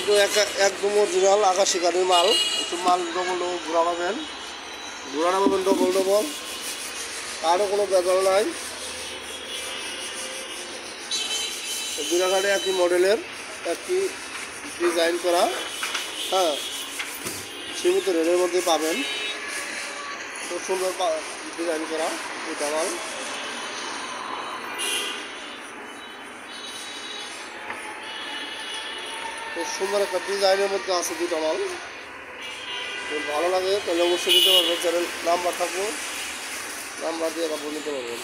একটু একদম অরিজিনাল আকাশি কাঠের মাল। একটু মাল ডবল ডবল ঘোরা পাবেন, ঘোরানো পাবেন ডবল ডবল, তারও কোনো ব্যাপার নাই। দুটা গাড়ি একই মডেলের, একই ডিজাইন করা, হ্যাঁ, সীমিত রেটের মধ্যে পাবেন। খুব সুন্দর ডিজাইন করা দুটা মাল। খুব সুন্দর একটা ডিজাইনের মধ্যে আছে দুটা মাল। ভালো লাগে তাহলে অবশ্যই নিতে পারবেন। চ্যানেল নাম্বার থাকবো, নাম্বার দিয়ে নিতে পারবেন।